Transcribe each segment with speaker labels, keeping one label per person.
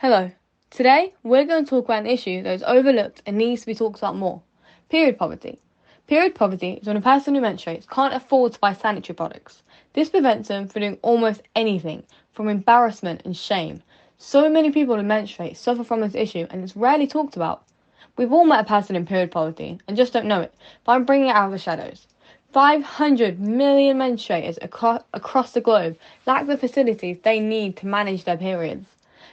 Speaker 1: Hello. Today, we're going to talk about an issue that is overlooked and needs to be talked about more. Period poverty. Period poverty is when a person who menstruates can't afford to buy sanitary products. This prevents them from doing almost anything, from embarrassment and shame. So many people who menstruate suffer from this issue and it's rarely talked about. We've all met a person in period poverty and just don't know it, but I'm bringing it out of the shadows. 500 million menstruators across the globe lack the facilities they need to manage their periods.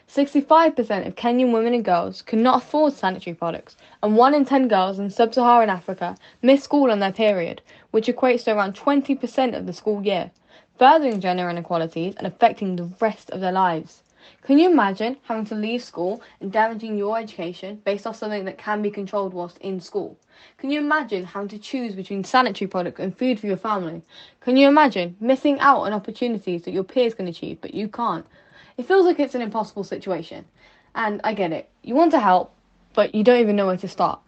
Speaker 1: 65% of Kenyan women and girls cannot afford sanitary products, and 1 in 10 girls in sub-Saharan Africa miss school on their period, which equates to around 20% of the school year, furthering gender inequalities and affecting the rest of their lives. Can you imagine having to leave school and damaging your education based off something that can be controlled whilst in school? Can you imagine having to choose between sanitary products and food for your family? Can you imagine missing out on opportunities that your peers can achieve but you can't? It feels like it's an impossible situation. And I get it. You want to help, but you don't even know where to start.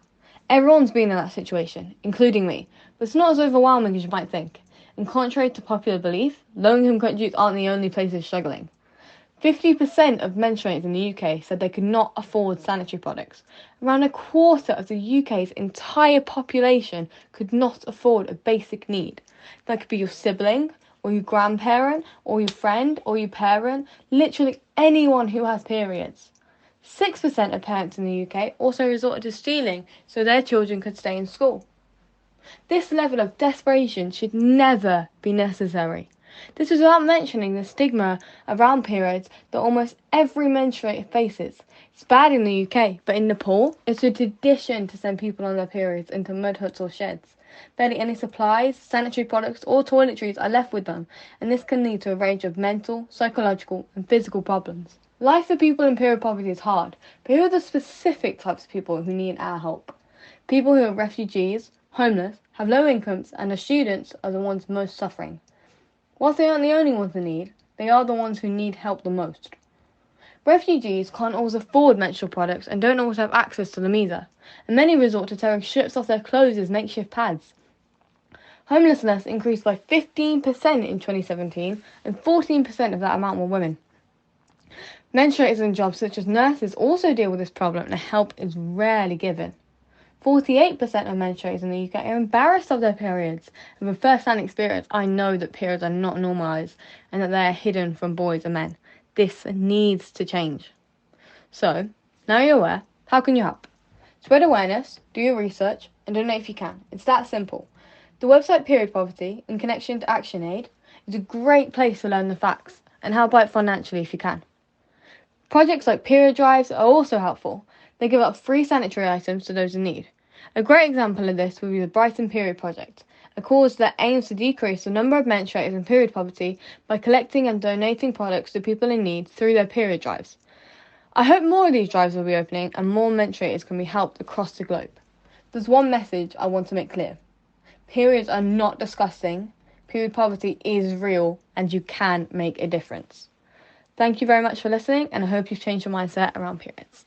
Speaker 1: Everyone's been in that situation, including me, but it's not as overwhelming as you might think. And contrary to popular belief, low-income countries aren't the only places struggling. 50% of menstruators in the UK said they could not afford sanitary products. Around a quarter of the UK's entire population could not afford a basic need. That could be your sibling, or your grandparent, or your friend, or your parent, literally anyone who has periods. 6% of parents in the UK also resorted to stealing so their children could stay in school. This level of desperation should never be necessary. This is without mentioning the stigma around periods that almost every menstruator faces. It's bad in the UK, but in Nepal, it's a tradition to send people on their periods into mud huts or sheds. Barely any supplies, sanitary products, or toiletries are left with them, and this can lead to a range of mental, psychological, and physical problems. Life for people in period poverty is hard, but here are the specific types of people who need our help. People who are refugees, homeless, have low incomes, and are students are the ones most suffering. Whilst they aren't the only ones in need, they are the ones who need help the most. Refugees can't always afford menstrual products and don't always have access to them either, and many resort to tearing strips off their clothes as makeshift pads. Homelessness increased by 15% in 2017, and 14% of that amount were women. Menstruators in jobs such as nurses also deal with this problem, and help is rarely given. 48% of menstruators in the UK are embarrassed of their periods, and from first-hand experience, I know that periods are not normalised and that they are hidden from boys and men. This needs to change. So, now you're aware, how can you help? Spread awareness, do your research, and donate if you can. It's that simple. The website Period Poverty, in connection to ActionAid, is a great place to learn the facts and help out financially if you can. Projects like period drives are also helpful. They give out free sanitary items to those in need. A great example of this would be the Brighton Period Project, a cause that aims to decrease the number of menstruators in period poverty by collecting and donating products to people in need through their period drives. I hope more of these drives will be opening and more menstruators can be helped across the globe. There's one message I want to make clear. Periods are not disgusting. Period poverty is real and you can make a difference. Thank you very much for listening, and I hope you've changed your mindset around periods.